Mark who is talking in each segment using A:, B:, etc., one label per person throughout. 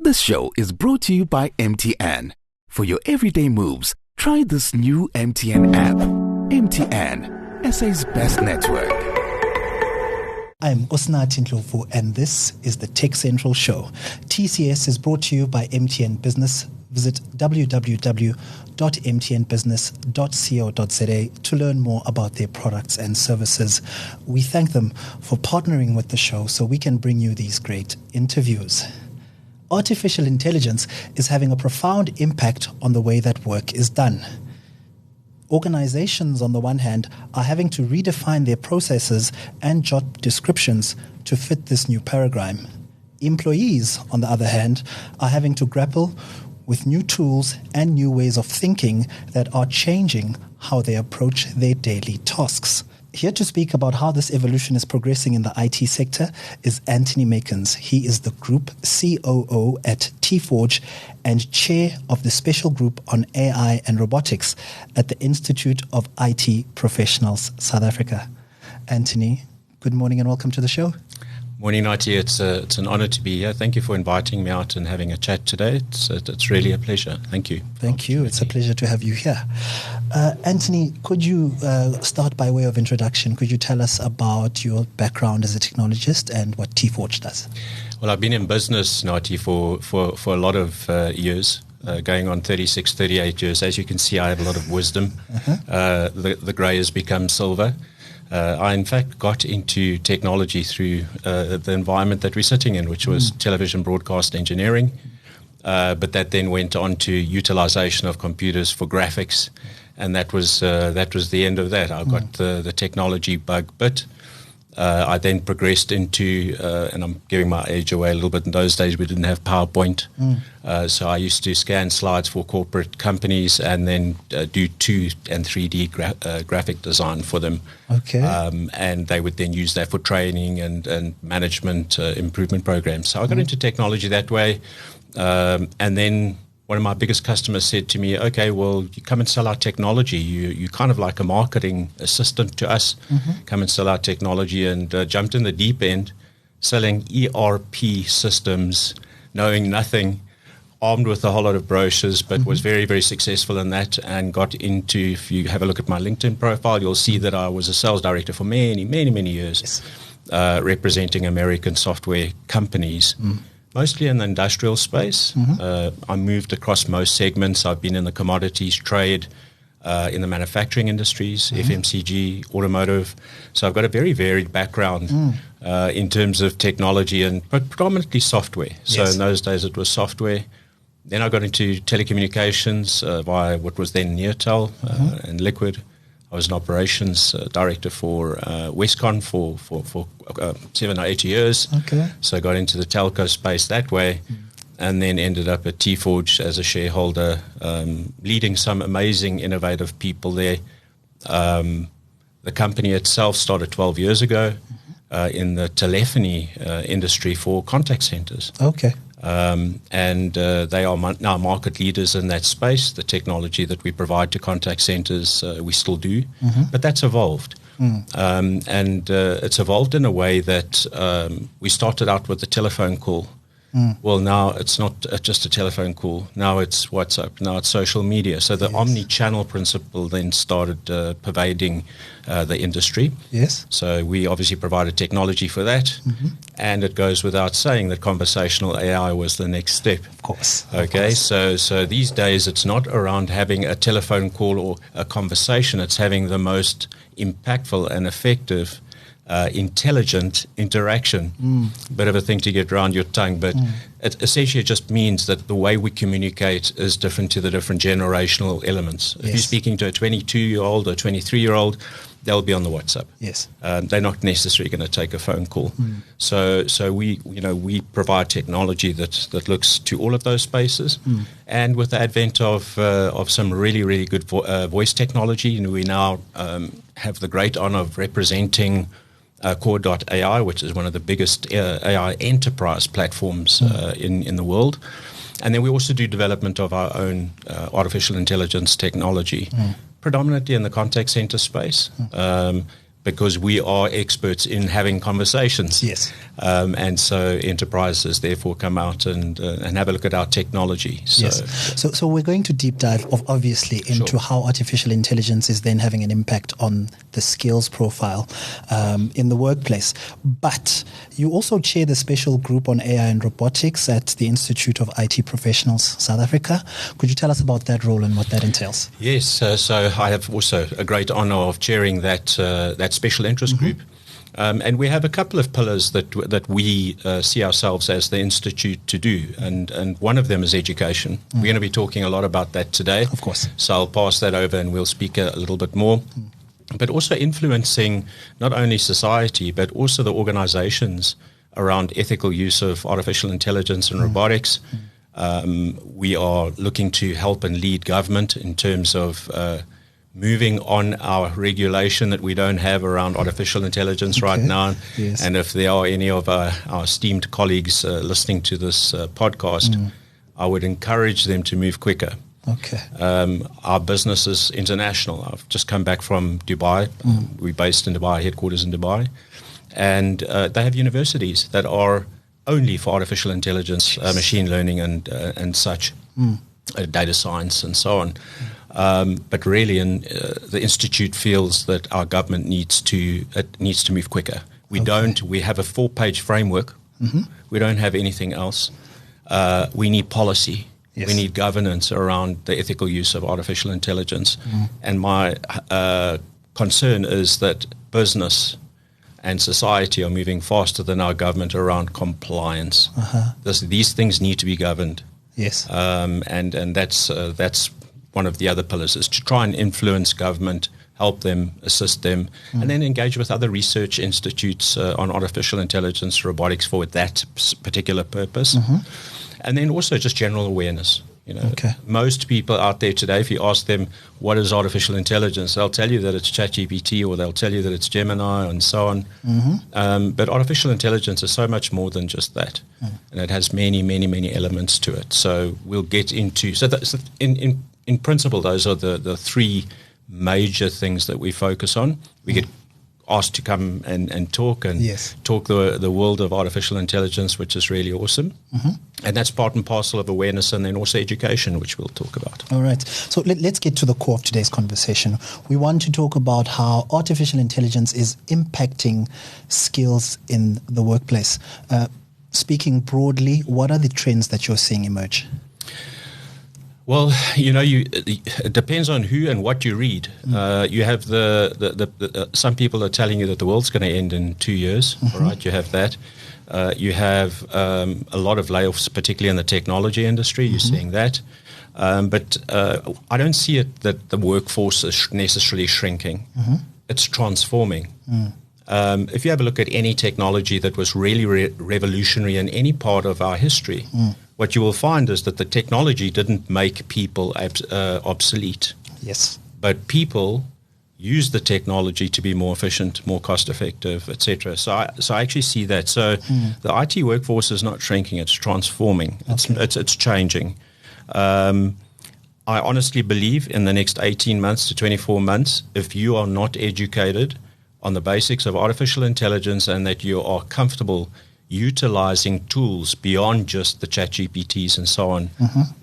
A: This show is brought to you by MTN. For your everyday moves, try this new MTN app. MTN, SA's best network.
B: I'm Antony Makins, and this is the TechCentral Show. TCS is brought to you by MTN Business. Visit www.mtnbusiness.co.za to learn more about their products and services. We thank them for partnering with the show so we can bring you these great interviews. Artificial intelligence is having a profound impact on the way that work is done. Organizations, on the one hand, are having to redefine their processes and job descriptions to fit this new paradigm. Employees, on the other hand, are having to grapple with new tools and new ways of thinking that are changing how they approach their daily tasks. Here to speak about how this evolution is progressing in the IT sector is Antony Makins. He is the Group COO at TForge and Chair of the Special Group on AI and Robotics at the Institute of IT Professionals, South Africa. Antony, good morning and welcome to the show.
C: Morning, Nati. It's an honor to be here. Thank you for inviting me out and having a chat today. It's really a pleasure. Thank you.
B: Thank you. It's a pleasure to have you here. Antony, could you start by way of introduction? Could you tell us about your background as a technologist and what TForge does?
C: Well, I've been in business, Nati, for a lot of years, going on 36, 38 years. As you can see, I have a lot of wisdom. The grey has become silver. I, in fact, got into technology through the environment that we're sitting in, which was television broadcast engineering, but that then went on to utilization of computers for graphics, and that was the end of that. I got the technology bug bit. I then progressed into, and I'm giving my age away a little bit, in those days we didn't have PowerPoint. So I used to scan slides for corporate companies and then do 2 and 3D graphic design for them.
B: Okay.
C: And they would then use that for training and management improvement programs. So I got into technology that way. And then one of my biggest customers said to me, okay, well, you come and sell our technology. You kind of like a marketing assistant to us. Come and sell our technology, and jumped in the deep end, selling ERP systems, knowing nothing, armed with a whole lot of brochures, but was very, very successful in that, and got into, if you have a look at my LinkedIn profile, you'll see that I was a sales director for many, many, many years,
B: Yes.
C: Representing American software companies. Mostly in the industrial space. I moved across most segments. I've been in the commodities trade, in the manufacturing industries, FMCG, automotive. So I've got a very varied background in terms of technology, but predominantly software. So in those days it was software. Then I got into telecommunications via what was then Neotel and Liquid. I was an operations director for Westcon for 7 or 8 years.
B: Okay.
C: So I got into the telco space that way, and then ended up at TForge as a shareholder, leading some amazing, innovative people there. The company itself started 12 years ago in the telephony industry for contact centers.
B: Okay.
C: And they are now market leaders in that space. The technology that we provide to contact centers, we still do, but that's evolved. And it's evolved in a way that we started out with the telephone call. Well, now it's not just a telephone call. Now it's WhatsApp. Now it's social media. So the omni-channel principle then started pervading the industry.
B: Yes.
C: So we obviously provided technology for that. And it goes without saying that conversational AI was the next step.
B: Of course.
C: Okay, so these days it's not around having a telephone call or a conversation. It's having the most impactful and effective intelligent interaction. Bit of a thing to get around your tongue, but it essentially just means that the way we communicate is different to the different generational elements. If you're speaking to a 22-year-old or 23-year-old, they'll be on the WhatsApp.
B: Yes.
C: They're not necessarily going to take a phone call. So we provide technology that looks to all of those spaces. And with the advent of some really, really good voice technology, we now have the great honor of representing Core.ai, which is one of the biggest AI enterprise platforms in the world. And then we also do development of our own artificial intelligence technology, predominantly in the contact center space, because we are experts in having conversations.
B: Yes.
C: And so enterprises therefore come out and have a look at our technology. So,
B: yes. So we're going to deep dive, obviously, into how artificial intelligence is then having an impact on the skills profile in the workplace. But you also chair the special group on AI and robotics at the Institute of IT Professionals, South Africa. Could you tell us about that role and what that entails?
C: Yes. So I have also a great honor of chairing that special interest group. And we have a couple of pillars that we see ourselves as the institute to do, and one of them is education. We're going to be talking a lot about that today.
B: Of course.
C: So I'll pass that over and we'll speak a little bit more. But also influencing not only society, but also the organizations around ethical use of artificial intelligence and robotics. We are looking to help and lead government in terms of moving on our regulation that we don't have around artificial intelligence right now.
B: Yes.
C: And if there are any of our esteemed colleagues listening to this podcast, I would encourage them to move quicker.
B: Okay.
C: Our business is international. I've just come back from Dubai. We're based in Dubai, headquarters in Dubai. And they have universities that are only for artificial intelligence, machine learning and such, data science and so on. But really, the institute feels that our government needs to move quicker. We don't. We have a 4-page framework. We don't have anything else. We need policy.
B: Yes.
C: We need governance around the ethical use of artificial intelligence. And my concern is that business and society are moving faster than our government around compliance. These things need to be governed.
B: Yes.
C: And that's one of the other pillars, is to try and influence government, help them, assist them, and then engage with other research institutes on artificial intelligence, robotics for that particular purpose. And then also just general awareness. Most people out there today, if you ask them what is artificial intelligence, they'll tell you that it's ChatGPT, or they'll tell you that it's Gemini and so on. But artificial intelligence is so much more than just that, and it has many, many, many elements to it. So we'll get into. So in principle, those are the 3 major things that we focus on. We get asked to come and talk talk the world of artificial intelligence, which is really awesome. And that's part and parcel of awareness, and then also education, which we'll talk about.
B: All right. So let's get to the core of today's conversation. We want to talk about how artificial intelligence is impacting skills in the workplace. Speaking broadly, what are the trends that you're seeing emerge?
C: Well, it depends on who and what you read. You have some people are telling you that the world's going to end in 2 years. All right, you have that. You have a lot of layoffs, particularly in the technology industry. You're seeing that. But I don't see it that the workforce is necessarily shrinking. It's transforming. If you have a look at any technology that was really revolutionary in any part of our history, what you will find is that the technology didn't make people obsolete.
B: Yes.
C: But people use the technology to be more efficient, more cost effective, etc. So I actually see that. So the IT workforce is not shrinking; it's transforming. It's changing. I honestly believe in the next 18 months to 24 months, if you are not educated on the basics of artificial intelligence and that you are comfortable utilizing tools beyond just the ChatGPTs and so on,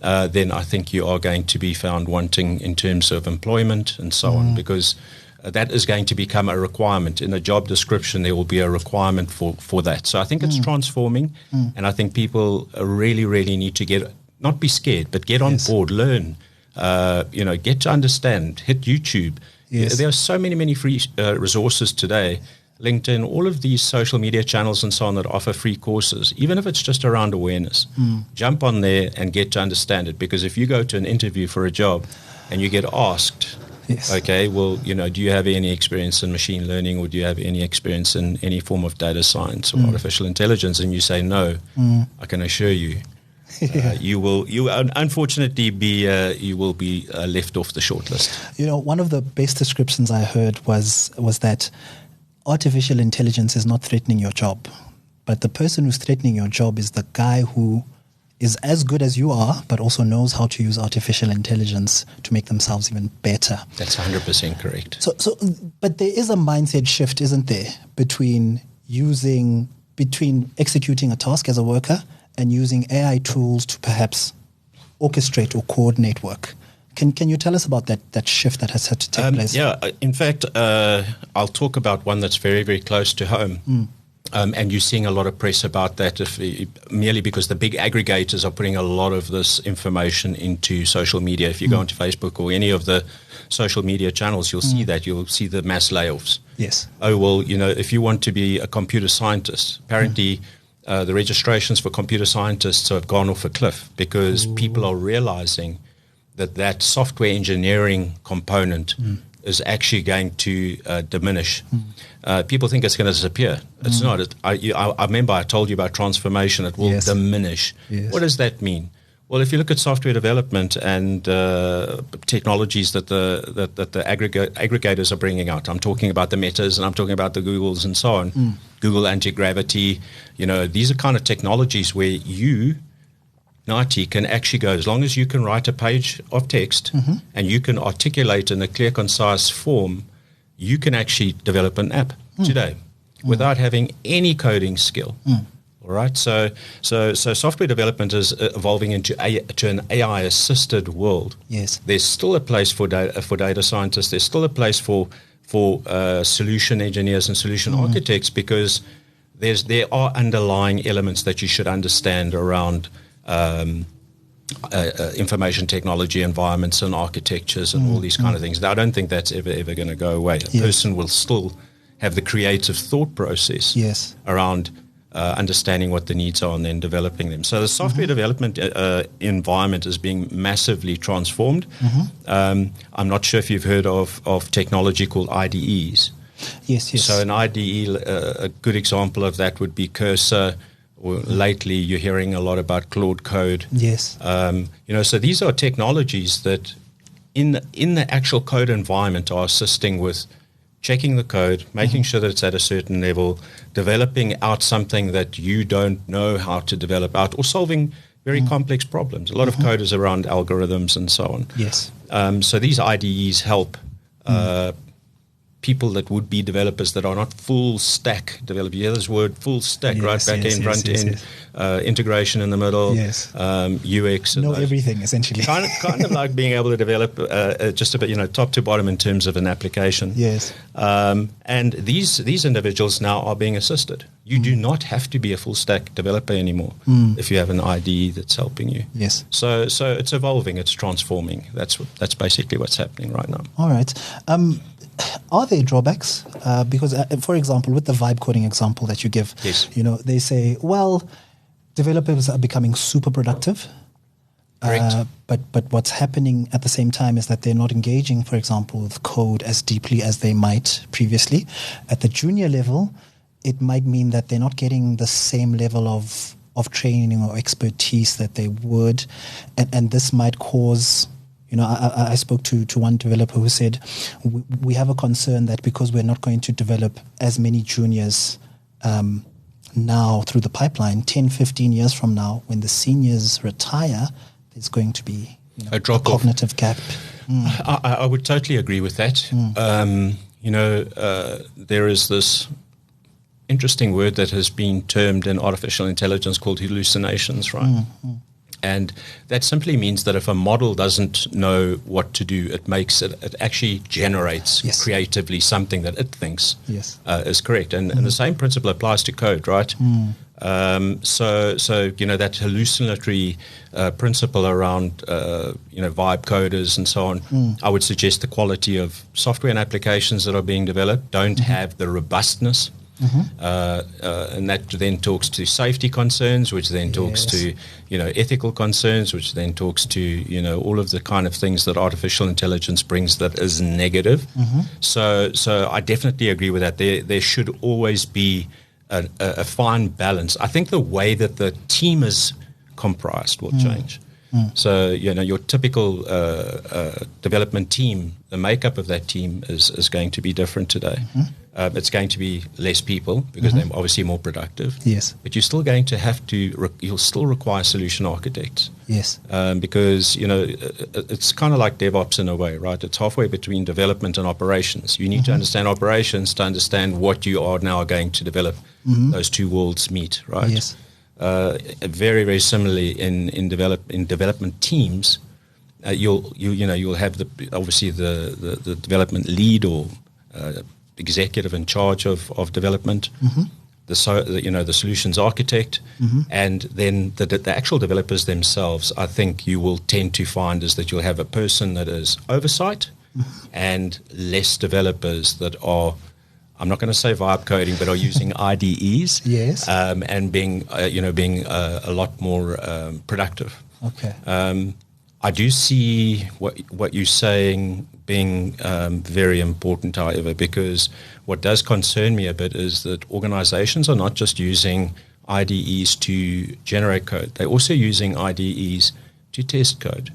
C: then I think you are going to be found wanting in terms of employment and so on, because that is going to become a requirement. In a job description, there will be a requirement for that. So I think it's transforming, and I think people really, really need to not be scared, but get on board, learn, get to understand, hit YouTube.
B: Yes.
C: There are so many free resources today, LinkedIn, all of these social media channels and so on that offer free courses, even if it's just around awareness. Jump on there and get to understand it, because if you go to an interview for a job and you get asked, okay, well, do you have any experience in machine learning, or do you have any experience in any form of data science or artificial intelligence, and you say no, I can assure you, you will unfortunately be left off the shortlist.
B: One of the best descriptions I heard was that artificial intelligence is not threatening your job, but the person who's threatening your job is the guy who is as good as you are, but also knows how to use artificial intelligence to make themselves even better.
C: That's 100% correct.
B: So, but there is a mindset shift, isn't there, between executing a task as a worker and using AI tools to perhaps orchestrate or coordinate work. Can you tell us about that shift that has had to take place?
C: Yeah, in fact, I'll talk about one that's very, very close to home. And you're seeing a lot of press about that merely because the big aggregators are putting a lot of this information into social media. If you go onto Facebook or any of the social media channels, you'll see that. You'll see the mass layoffs.
B: Yes.
C: Oh, well, if you want to be a computer scientist, apparently the registrations for computer scientists have gone off a cliff because people are realizing that software engineering component is actually going to diminish. People think it's going to disappear. It's not. I remember I told you about transformation. It will diminish.
B: Yes.
C: What does that mean? Well, if you look at software development and technologies that the aggregators are bringing out, I'm talking about the Metas and I'm talking about the Googles and so on. Google anti-gravity. These are kind of technologies where you, Nati, can actually go, as long as you can write a page of text and you can articulate in a clear, concise form, you can actually develop an app today without having any coding skill. All right, so software development is evolving into an AI-assisted world.
B: Yes,
C: there's still a place for data scientists. There's still a place for solution engineers and solution architects because there are underlying elements that you should understand around information technology environments and architectures and all these kind of things. I don't think that's ever going to go away. A person will still have the creative thought process around understanding what the needs are and then developing them. So the software development environment is being massively transformed. I'm not sure if you've heard of technology called IDEs.
B: Yes.
C: So an IDE, a good example of that would be Cursor. Or lately, you're hearing a lot about Claude Code.
B: Yes.
C: So these are technologies that in the actual code environment are assisting with checking the code, making sure that it's at a certain level, developing out something that you don't know how to develop out, or solving very complex problems. A lot of code is around algorithms and so on.
B: Yes.
C: So these IDEs help people that would be developers that are not full stack developers. You hear this word full stack, right? Back end, front end, integration in the middle, UX.
B: Know everything, essentially.
C: kind of like being able to develop just a bit, top to bottom in terms of an application.
B: Yes.
C: And these individuals now are being assisted. You do not have to be a full stack developer anymore if you have an IDE that's helping you.
B: Yes.
C: So it's evolving, it's transforming. That's basically what's happening right now.
B: All right. Are there drawbacks? Because, for example, with the vibe coding example that you give, they say, well, developers are becoming super productive.
C: Correct.
B: But what's happening at the same time is that they're not engaging, for example, with code as deeply as they might previously. At the junior level, it might mean that they're not getting the same level of training or expertise that they would. And this might cause... I spoke to one developer who said, we have a concern that because we're not going to develop as many juniors now through the pipeline, 10, 15 years from now, when the seniors retire, there's going to be a cognitive gap.
C: I would totally agree with that. There is this interesting word that has been termed in artificial intelligence called hallucinations, right? And that simply means that if a model doesn't know what to do, it actually generates creatively something that it thinks is correct. And the same principle applies to code, right? So that hallucinatory principle around vibe coders and so on, I would suggest the quality of software and applications that are being developed don't have the robustness. And that then talks to safety concerns, which then talks to ethical concerns, which then talks to all of the kind of things that artificial intelligence brings that is negative. So I definitely agree with that. There should always be a fine balance. I think the way that the team is comprised will change. So, your typical development team, the makeup of that team is going to be different today. It's going to be less people because they're obviously more productive.
B: Yes.
C: But you're still going to have to, you'll still require solution architects.
B: Yes.
C: Because, it's kind of like DevOps in a way, right? It's halfway between development and operations. You need to understand operations to understand what you are now going to develop. Those two worlds meet, right?
B: Yes.
C: Very, very similarly in development teams, you'll have obviously the development lead or executive in charge of development, the solutions architect, and then the actual developers themselves. I think you will tend to find is that you'll have a person that is oversight and less developers that are, I'm not going to say vibe coding, but are using IDEs,
B: yes,
C: and being a lot more productive.
B: Okay.
C: I do see what you're saying being very important, however, because what does concern me a bit is that organizations are not just using IDEs to generate code; they're also using IDEs to test code.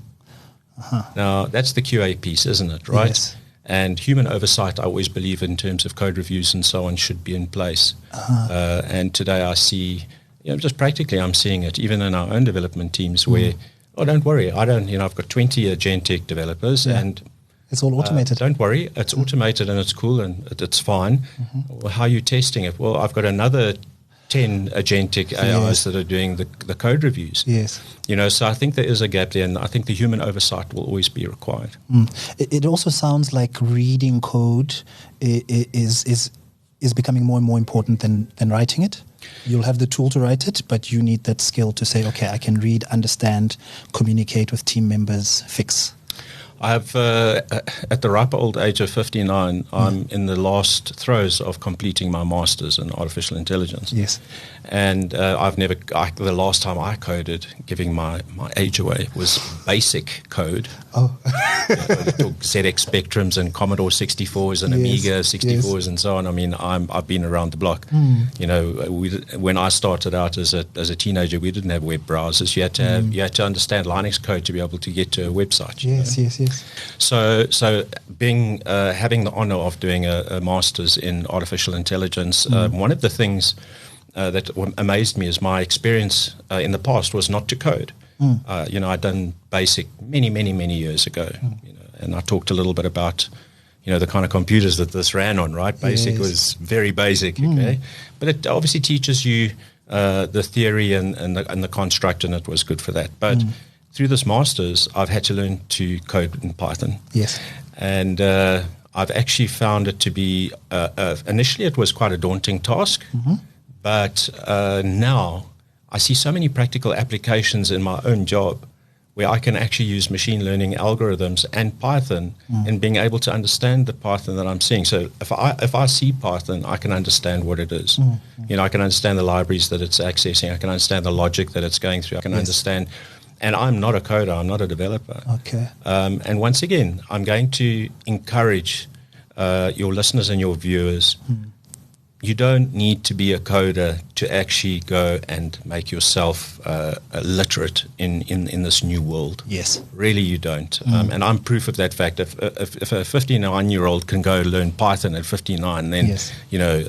C: Now, that's the QA piece, isn't it? Right.
B: Yes.
C: And human oversight, I always believe, in terms of code reviews and so on, should be in place. And today I see, just practically I'm seeing it, even in our own development teams where, don't worry, I've got 20 agentic developers and
B: it's all automated.
C: Don't worry, it's automated and it's cool and it's fine. Well, how are you testing it? Well, I've got another 10 agentic AIs that are doing the code reviews.
B: Yes.
C: So I think there is a gap there, and I think the human oversight will always be required.
B: It also sounds like reading code is becoming more and more important than writing it. You'll have the tool to write it, but you need that skill to say, okay, I can read, understand, communicate with team members, fix.
C: I have, at the ripe old age of 59, I'm in the last throes of completing my master's in artificial intelligence.
B: Yes.
C: And the last time I coded, giving my age away, was basic code.
B: Oh.
C: ZX Spectrums and Commodore 64s and Amiga 64s and so on. I mean, I've been around the block. When I started out as a teenager, we didn't have web browsers. You had to understand Linux code to be able to get to a website.
B: Yes.
C: So being having the honor of doing a master's in artificial intelligence, one of the things that amazed me is my experience in the past was not to code. I'd done BASIC many years ago, and I talked a little bit about the kind of computers that this ran on, right? BASIC was very basic, okay? But it obviously teaches you the theory and the construct, and it was good for that. But through this master's, I've had to learn to code in Python.
B: Yes.
C: And I've actually found it to be, initially it was quite a daunting task, but now I see so many practical applications in my own job where I can actually use machine learning algorithms and Python and being able to understand the Python that I'm seeing. So if I see Python, I can understand what it is. I can understand the libraries that it's accessing. I can understand the logic that it's going through. I can understand. And I'm not a coder. I'm not a developer.
B: Okay.
C: And once again, I'm going to encourage your listeners and your viewers. You don't need to be a coder to actually go and make yourself literate in this new world.
B: Yes.
C: Really, you don't. And I'm proof of that fact. If a 59-year-old can go learn Python at 59, then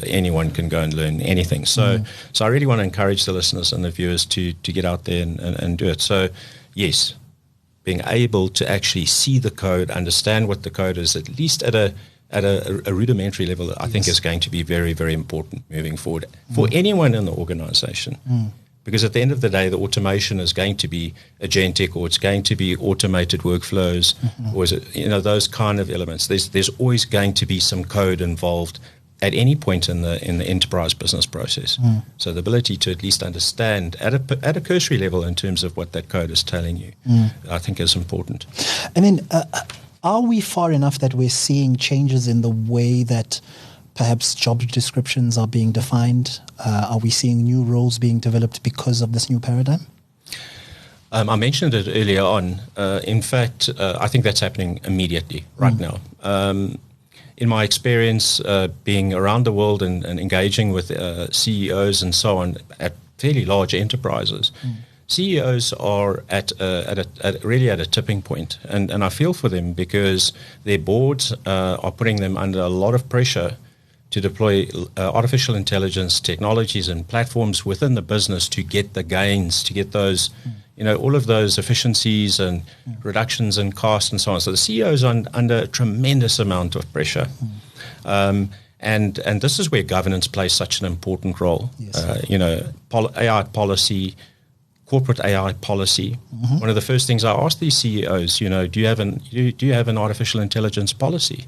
C: anyone can go and learn anything. So I really want to encourage the listeners and the viewers to get out there and do it. So, yes, being able to actually see the code, understand what the code is, at least at a rudimentary level, I think is going to be very, very important moving forward for anyone in the organization. Because at the end of the day, the automation is going to be agentic, or it's going to be automated workflows, or is it, those kind of elements. There's always going to be some code involved at any point in the enterprise business process. So the ability to at least understand at a cursory level in terms of what that code is telling you, I think is important.
B: I mean, are we far enough that we're seeing changes in the way that perhaps job descriptions are being defined? Are we seeing new roles being developed because of this new paradigm?
C: I mentioned it earlier on. In fact, I think that's happening immediately right now. In my experience, being around the world and engaging with CEOs and so on at fairly large enterprises, CEOs are really at a tipping point, and I feel for them because their boards are putting them under a lot of pressure to deploy artificial intelligence technologies and platforms within the business to get the gains, to get those, all of those efficiencies and reductions in cost and so on. So the CEOs are under a tremendous amount of pressure. And this is where governance plays such an important role.
B: Yes.
C: AI policy, corporate AI policy. One of the first things I ask these CEOs, do you have an artificial intelligence policy?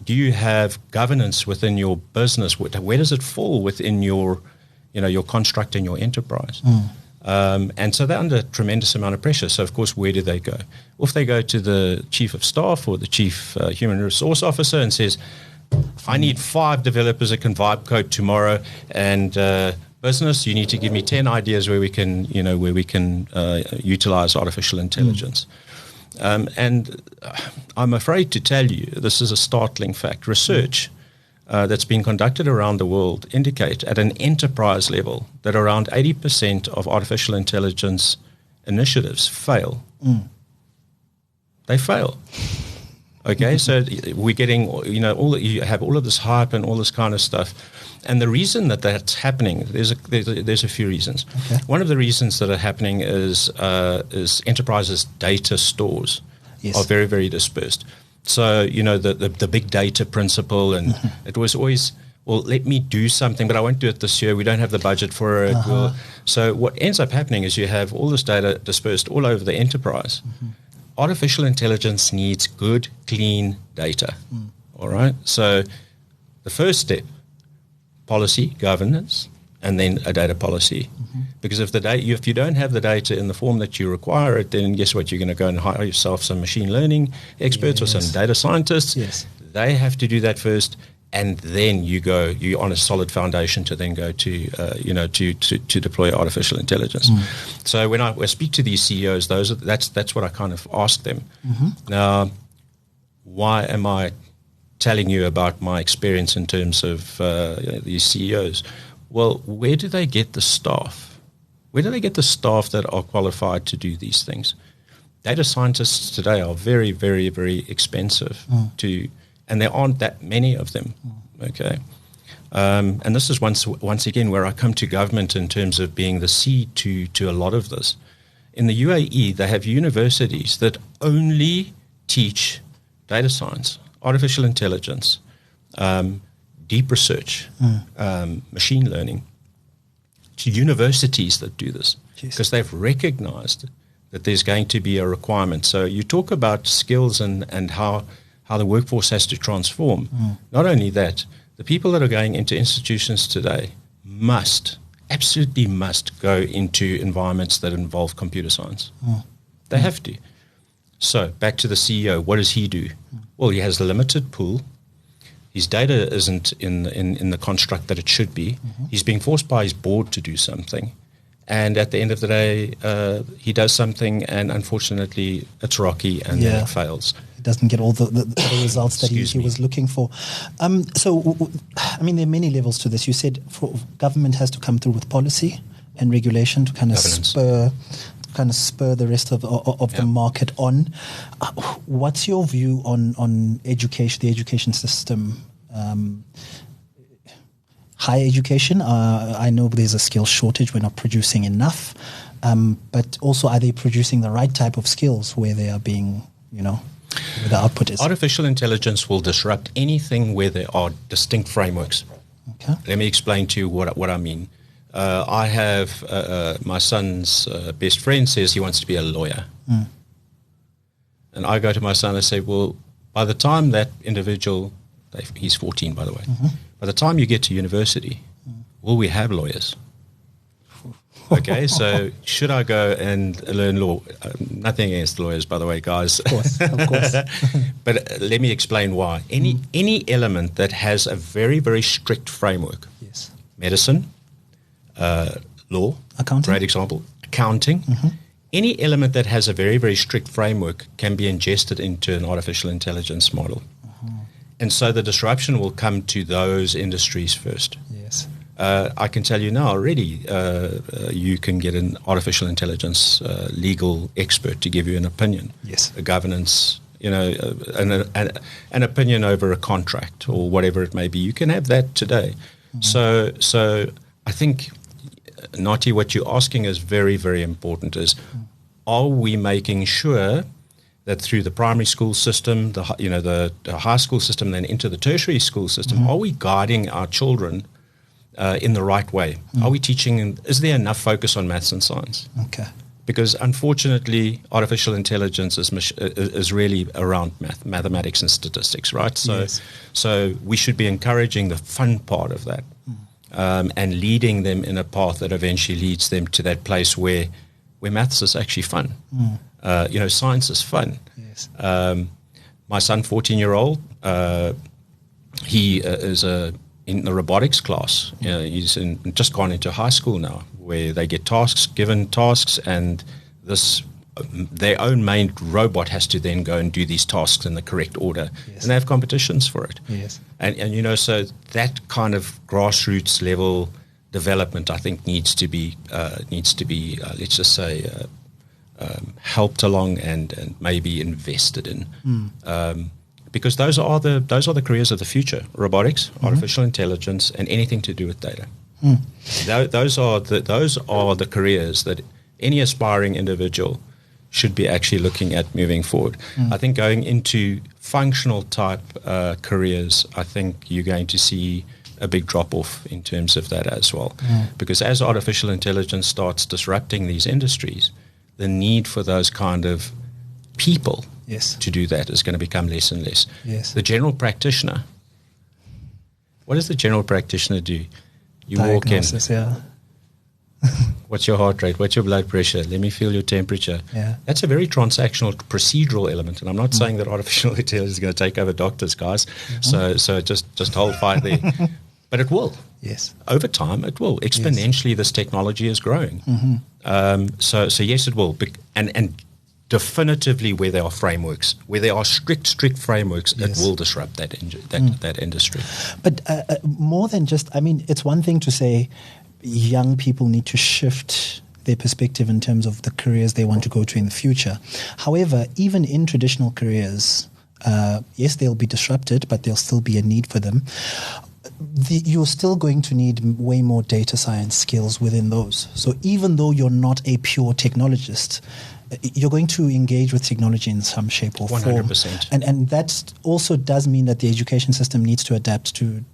C: Do you have governance within your business? Where does it fall within your construct and your enterprise? And so they're under a tremendous amount of pressure. So, of course, where do they go? Well, if they go to the chief of staff or the chief human resource officer and says, I need 5 developers that can vibe code tomorrow, and business, you need to give me 10 ideas where we can utilize artificial intelligence. And I'm afraid to tell you, this is a startling fact. Research that's been conducted around the world indicate at an enterprise level that around 80% of artificial intelligence initiatives fail. They fail. Okay, so we're getting, you have all of this hype and all this kind of stuff. And the reason that that's happening, there's a few reasons. Okay. One of the reasons that are happening is enterprises' data stores are very, very dispersed. So, the big data principle, and it was always, well, let me do something, but I won't do it this year. We don't have the budget for it. So what ends up happening is you have all this data dispersed all over the enterprise. Artificial intelligence needs good, clean data. All right? So the first step, policy, governance, and then a data policy. Because if you don't have the data in the form that you require it, then guess what? You're going to go and hire yourself some machine learning experts or some data scientists. Yes. They have to do that first, and then you're on a solid foundation to then go to deploy artificial intelligence. So when I speak to these CEOs, that's what I kind of ask them. Now, why am I telling you about my experience in terms of these CEOs? Well, where do they get the staff? Where do they get the staff that are qualified to do these things? Data scientists today are very, very, very expensive and there aren't that many of them. Okay, and this is once again where I come to government in terms of being the seed to a lot of this. In the UAE, they have universities that only teach data science, artificial intelligence, deep research, machine learning, to universities that do this because they've recognized that there's going to be a requirement. So you talk about skills and how the workforce has to transform. Not only that, the people that are going into institutions today absolutely must go into environments that involve computer science. They have to. So back to the CEO, what does he do? Well, he has a limited pool. His data isn't in the construct that it should be. He's being forced by his board to do something. And at the end of the day, he does something, and unfortunately, it's rocky, and then it fails.
B: He doesn't get all the results that he was looking for. So, I mean, there are many levels to this. You said government has to come through with policy and regulation to kind of spur the rest of the market on. What's your view on education, the education system? Higher education, I know there's a skill shortage. We're not producing enough. But also, are they producing the right type of skills where they are being, where the output is?
C: Artificial intelligence will disrupt anything where there are distinct frameworks. Okay. Let me explain to you what I mean. I have my son's best friend says he wants to be a lawyer. And I go to my son and say, well, by the time that individual, he's 14, by the way, by the time you get to university, will we have lawyers? Okay, so should I go and learn law? Nothing against lawyers, by the way, guys.
B: Of course.
C: But let me explain why. Any element that has a very, very strict framework, medicine, law,
B: accounting,
C: great example, accounting, any element that has a very, very strict framework can be ingested into an artificial intelligence model. And so the disruption will come to those industries first.
B: Yes.
C: I can tell you now already, you can get an artificial intelligence legal expert to give you an opinion.
B: Yes.
C: A governance, an opinion over a contract or whatever it may be. You can have that today. Mm-hmm. So I think, Nati, what you're asking is very, very important is, are we making sure that through the primary school system, the high school system, then into the tertiary school system, are we guiding our children in the right way? Are we teaching, is there enough focus on maths and science?
B: Okay.
C: Because unfortunately, artificial intelligence is really around mathematics and statistics, right? So we should be encouraging the fun part of that and leading them in a path that eventually leads them to that place where maths is actually fun. Science is fun.
B: Yes.
C: My son, 14-year-old, he is in the robotics class. He's just gone into high school now, where they get given tasks, and their own main robot has to then go and do these tasks in the correct order, and they have competitions for it.
B: Yes.
C: And so that kind of grassroots level development, I think, needs to be let's just say helped along and maybe invested in. Because those are the careers of the future: robotics, artificial intelligence, and anything to do with data. Those are the careers that any aspiring individual should be actually looking at moving forward. I think going into functional type careers, I think you're going to see a big drop off in terms of that as well. Because as artificial intelligence starts disrupting these industries, the need for those kind of people to do that is going to become less and less.
B: Yes.
C: The general practitioner, what does the general practitioner do? You
B: Diagnosis,
C: walk in. What's your heart rate? What's your blood pressure? Let me feel your temperature.
B: Yeah.
C: That's a very transactional, procedural element. And I'm not saying that artificial intelligence is going to take over doctors, guys. So just hold fire there. But it will.
B: Yes.
C: Over time, it will. Exponentially, this technology is growing. So yes, it will. And definitively, where there are frameworks, where there are strict frameworks, it will disrupt that industry.
B: But more than just, it's one thing to say young people need to shift their perspective in terms of the careers they want to go to in the future. However, even in traditional careers, yes, they'll be disrupted, but there'll still be a need for them. You're still going to need way more data science skills within those. So even though you're not a pure technologist, you're going to engage with technology in some shape or form.
C: 100%.
B: And that also does mean that the education system needs to adapt to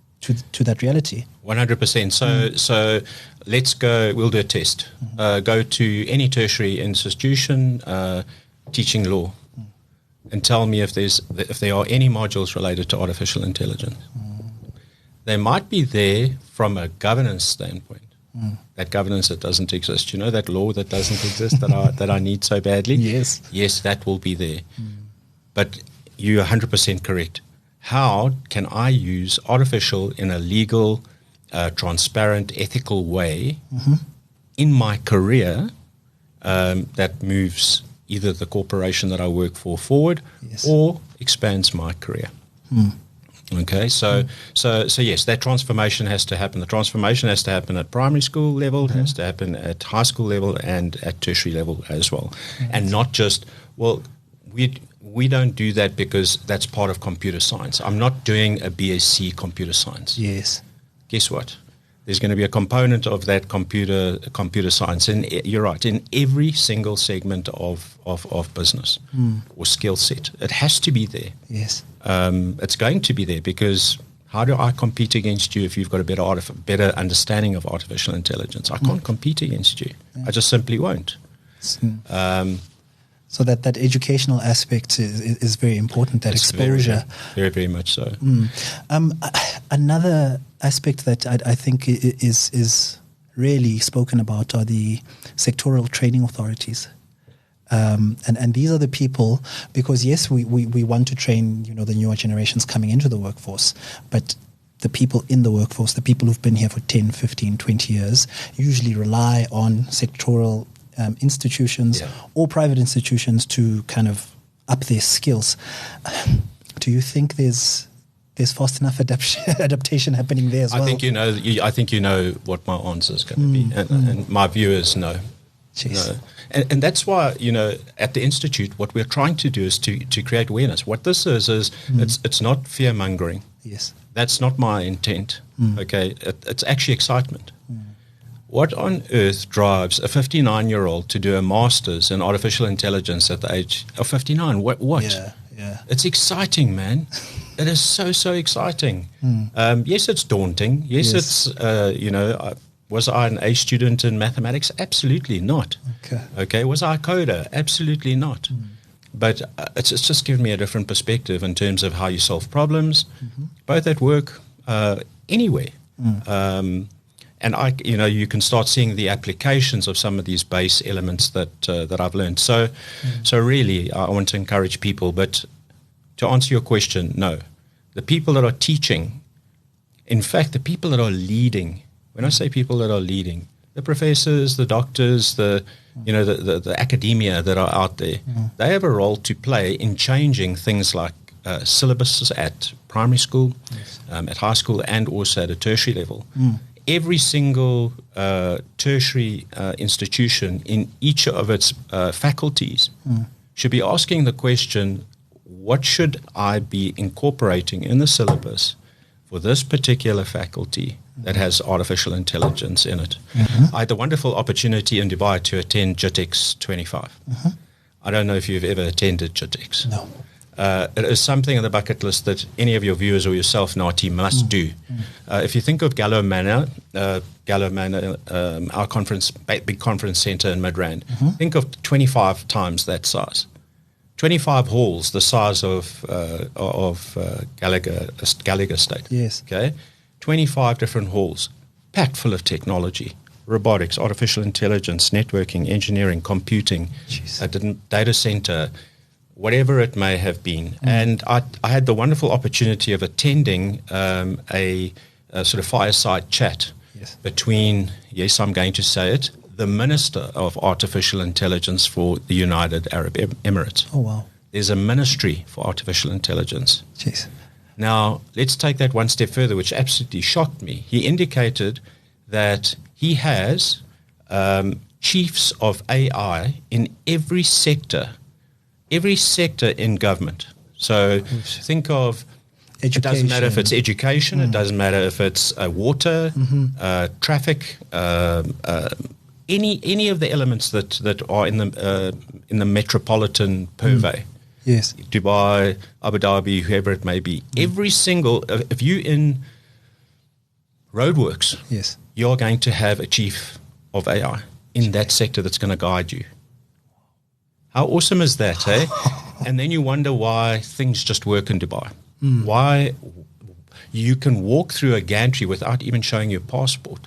B: that reality.
C: 100%. So let's go, we'll do a test. Go to any tertiary institution teaching law and tell me if there are any modules related to artificial intelligence. They might be there from a governance standpoint. That governance that doesn't exist. You know, that law that doesn't exist that I need so badly? Yes, that will be there. But you're 100% correct. How can I use artificial in a legal, transparent, ethical way in my career that moves either the corporation that I work for forward or expands my career? Okay, so yes, that transformation has to happen. The transformation has to happen at primary school level, has to happen at high school level, and at tertiary level as well. And not just, we don't do that because that's part of computer science. I'm not doing a BSc computer science.
B: Yes.
C: Guess what? There's going to be a component of that computer science, and you're right, in every single segment of business or skill set. It has to be there.
B: Yes.
C: It's going to be there, because how do I compete against you if you've got a better understanding of artificial intelligence? I can't compete against you. I just simply won't.
B: So that educational aspect is very important, that exposure.
C: Very, very much so.
B: Another aspect that I think is really spoken about are the sectoral training authorities. And these are the people, because yes, we want to train, the newer generations coming into the workforce, but the people in the workforce, the people who've been here for 10, 15, 20 years, usually rely on sectoral institutions or private institutions to kind of up their skills. Do you think there's there's fast enough adaptation happening there as well.
C: I think you know what my answer is going to be, and my view is no.
B: Jeez.
C: No. And that's why, at the Institute, what we're trying to do is to create awareness. What this is it's not fear-mongering.
B: Yes.
C: That's not my intent, okay? It's actually excitement. What on earth drives a 59-year-old to do a master's in artificial intelligence at the age of 59? What?
B: Yeah.
C: It's exciting, man. It is so exciting. Yes, it's daunting. Yes. It's, was I an A student in mathematics? Absolutely not. Okay. Was I a coder? Absolutely not. But it's just given me a different perspective in terms of how you solve problems, both at work, anywhere. And you can start seeing the applications of some of these base elements that I've learned. So really, I want to encourage people. But to answer your question, no. The people that are teaching, in fact, the people that are leading. When I say people that are leading, the professors, the doctors, the academia that are out there, they have a role to play in changing things like syllabuses at primary school, at high school, and also at a tertiary level. Every single tertiary institution in each of its faculties should be asking the question, what should I be incorporating in the syllabus for this particular faculty that has artificial intelligence in it? I had the wonderful opportunity in Dubai to attend JITEX 25. I don't know if you've ever attended JITEX.
B: No.
C: It is something on the bucket list that any of your viewers or yourself, Nati, must do. If you think of Gallo Manor, our conference, big conference center in Midrand, think of 25 times that size. 25 halls, the size of Gallagher Estate.
B: Yes.
C: Okay, 25 different halls, packed full of technology, robotics, artificial intelligence, networking, engineering, computing, data center, whatever it may have been. And I had the wonderful opportunity of attending a sort of fireside chat between, yes, I'm going to say it, the Minister of Artificial Intelligence for the United Arab Emirates.
B: Oh, wow.
C: There's a ministry for artificial intelligence.
B: Jeez.
C: Now, let's take that one step further, which absolutely shocked me. He indicated that he has chiefs of AI in every sector in government. So think of,
B: Education.
C: it doesn't matter if it's education, it doesn't matter if it's water, traffic, any of the elements that are in the metropolitan purvey.
B: Yes.
C: Dubai, Abu Dhabi, whoever it may be. Every single, if you in roadworks, you're going to have a chief of AI in that sector that's going to guide you. How awesome is that, eh? And then you wonder why things just work in Dubai. Why you can walk through a gantry without even showing your passport.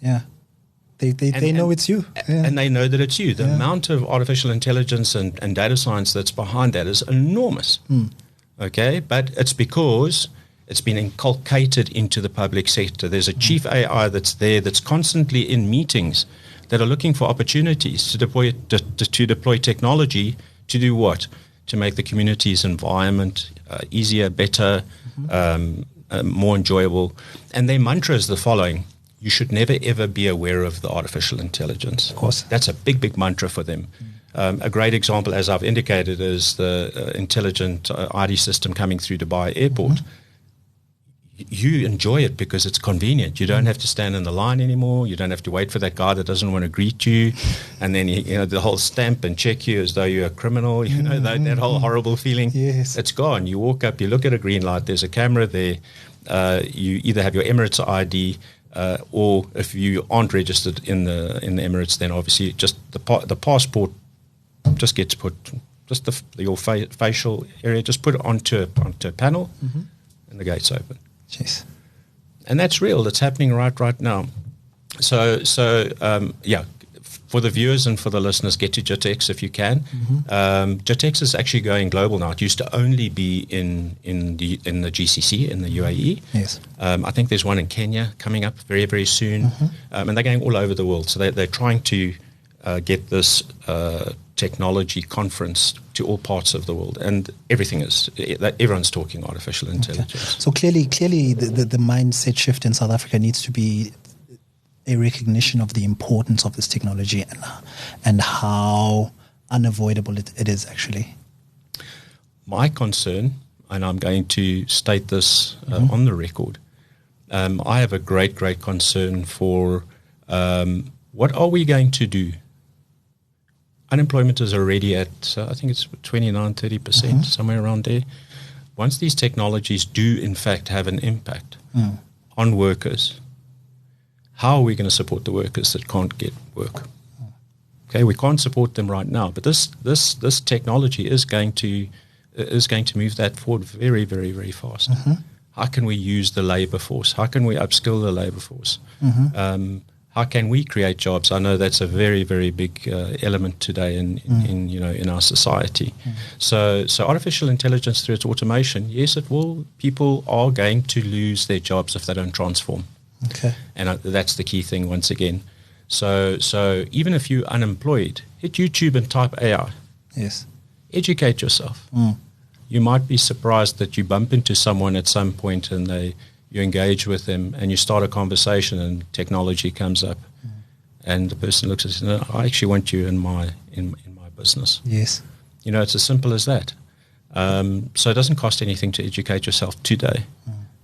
B: Yeah. They know it's you.
C: And they know that it's you. The amount of artificial intelligence and data science that's behind that is enormous. Okay? But it's because it's been inculcated into the public sector. There's a chief AI that's there that's constantly in meetings that are looking for opportunities to deploy technology to do what? To make the community's environment easier, better, more enjoyable. And their mantra is the following: you should never, ever be aware of the artificial intelligence.
B: Of course.
C: That's a big mantra for them. A great example, as I've indicated, is the intelligent ID system coming through Dubai Airport. You enjoy it because it's convenient. You don't have to stand in the line anymore. You don't have to wait for that guy that doesn't want to greet you, and then the whole stamp and check you as though you're a criminal. That whole horrible feeling.
B: Yes.
C: It's gone. You walk up, you look at a green light. There's a camera there. You either have your Emirates ID, or if you aren't registered in the Emirates, then obviously just the passport just gets put, just your facial area, just put it onto a panel, and the gate's open.
B: Jeez.
C: And that's real. That's happening right now. So for the viewers and for the listeners, get to JITEX if you can. JITEX is actually going global now. It used to only be in the GCC, in the UAE.
B: Yes.
C: I think there's one in Kenya coming up very, very soon. And they're going all over the world. So they're trying to get this technology conference to all parts of the world, and everyone's talking artificial intelligence.
B: Okay. So clearly, the mindset shift in South Africa needs to be a recognition of the importance of this technology and how unavoidable it is actually.
C: My concern, and I'm going to state this on the record, I have a great concern for what are we going to do? Unemployment is already at, I think it's 29, 30%, somewhere around there. Once these technologies do, in fact, have an impact on workers, how are we going to support the workers that can't get work? Okay, we can't support them right now, but this technology is going to move that forward very, very, very fast. How can we use the labor force? How can we upskill the labor force? How can we create jobs? I know that's a very, very big element today in our society. So artificial intelligence through its automation, yes, it will. People are going to lose their jobs if they don't transform.
B: Okay,
C: and that's the key thing once again. So even if you're unemployed, hit YouTube and type AI.
B: Yes,
C: educate yourself. You might be surprised that you bump into someone at some point and you engage with them and you start a conversation and technology comes up and the person looks at you and says, I actually want you in my business.
B: Yes.
C: It's as simple as that. So it doesn't cost anything to educate yourself today.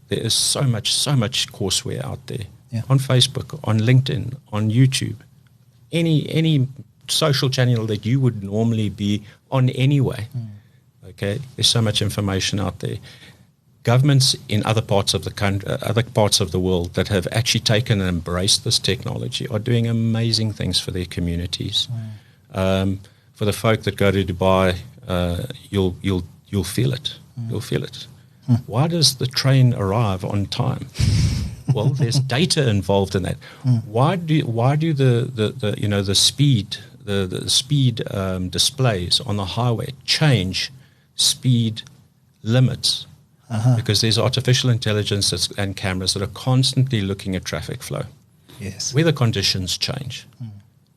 C: There is so much courseware out there on Facebook, on LinkedIn, on YouTube, any social channel that you would normally be on anyway. Okay, there's so much information out there. Governments in other parts of the country, other parts of the world that have actually taken and embraced this technology are doing amazing things for their communities. For the folk that go to Dubai, you'll feel it. You'll feel it. Why does the train arrive on time? Well, there's data involved in that. Why do the speed displays on the highway change speed limits? Because there's artificial intelligence and cameras that are constantly looking at traffic flow.
B: Yes.
C: Weather conditions change.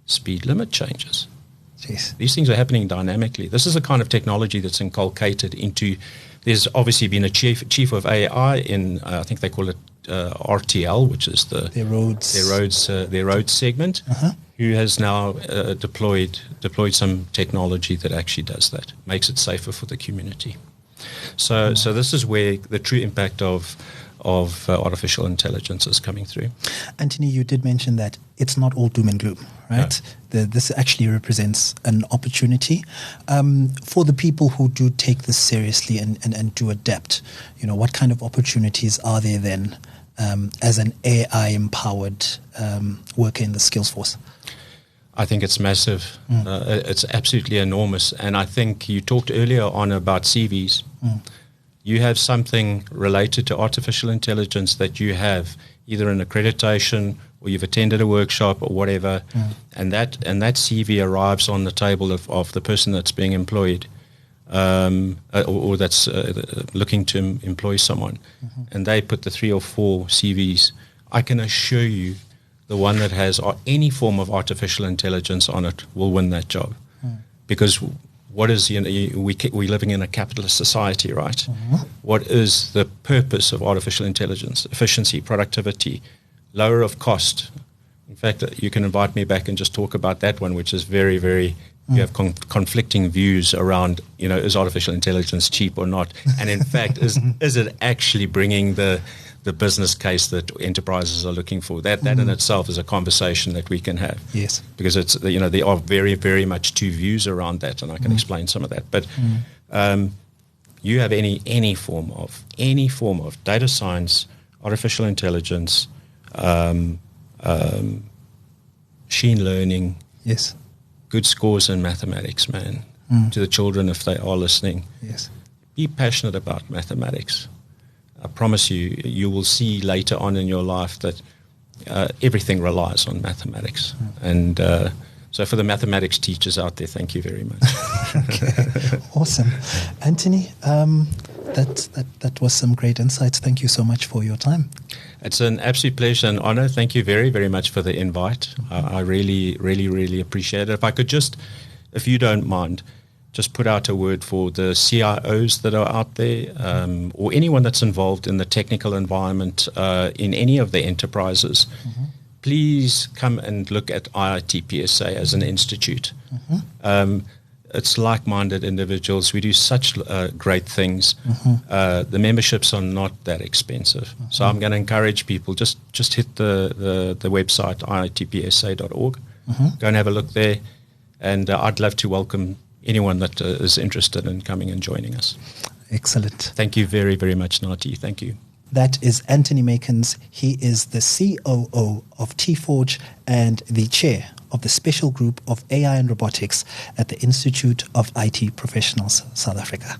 C: Speed limit changes.
B: Yes.
C: These things are happening dynamically. This is the kind of technology that's inculcated into. There's obviously been a chief of AI in I think they call it RTL, which is their roads segment, who has now deployed some technology that actually does that, makes it safer for the community. So this is where the true impact of artificial intelligence is coming through.
B: Antony, you did mention that it's not all doom and gloom, right? No. This actually represents an opportunity for the people who do take this seriously and do adapt. What kind of opportunities are there then as an AI-empowered worker in the skills force?
C: I think it's massive. It's absolutely enormous. And I think you talked earlier on about CVs. You have something related to artificial intelligence that you have either an accreditation or you've attended a workshop or whatever, and that CV arrives on the table of the person that's being employed or that's looking to employ someone, and they put the 3 or 4 CVs. I can assure you the one that has any form of artificial intelligence on it will win that job. Because what is, we're living in a capitalist society, right? What is the purpose of artificial intelligence? Efficiency, productivity, lower of cost. In fact, you can invite me back and just talk about that one, which is very, very, you have conflicting views around, is artificial intelligence cheap or not? And in fact, is it actually bringing the business case that enterprises are looking for? That in itself is a conversation that we can have. Yes. Because it's, there are very, very much two views around that, and I can explain some of that. But you have any form of data science, artificial intelligence, machine learning. Yes. Good scores in mathematics, man. To the children, if they are listening. Yes. Be passionate about mathematics. I promise you will see later on in your life that everything relies on mathematics. And so for the mathematics teachers out there, thank you very much.
B: Okay, awesome. Antony, that was some great insights. Thank you so much for your time.
C: It's an absolute pleasure and honor. Thank you very, very much for the invite. I really, really, really appreciate it. If I could just, if you don't mind, just put out a word for the CIOs that are out there, or anyone that's involved in the technical environment in any of the enterprises. Mm-hmm. Please come and look at IITPSA as an institute. Mm-hmm. It's like-minded individuals. We do such great things. Mm-hmm. The memberships are not that expensive. Mm-hmm. So I'm going to encourage people, just hit the website, iitpsa.org. Mm-hmm. Go and have a look there. And I'd love to welcome anyone that is interested in coming and joining us.
B: Excellent.
C: Thank you very, very much, Nati. Thank you.
B: That is Antony Makins. He is the COO of TForge and the chair of the special group of AI and robotics at the Institute of IT Professionals, South Africa.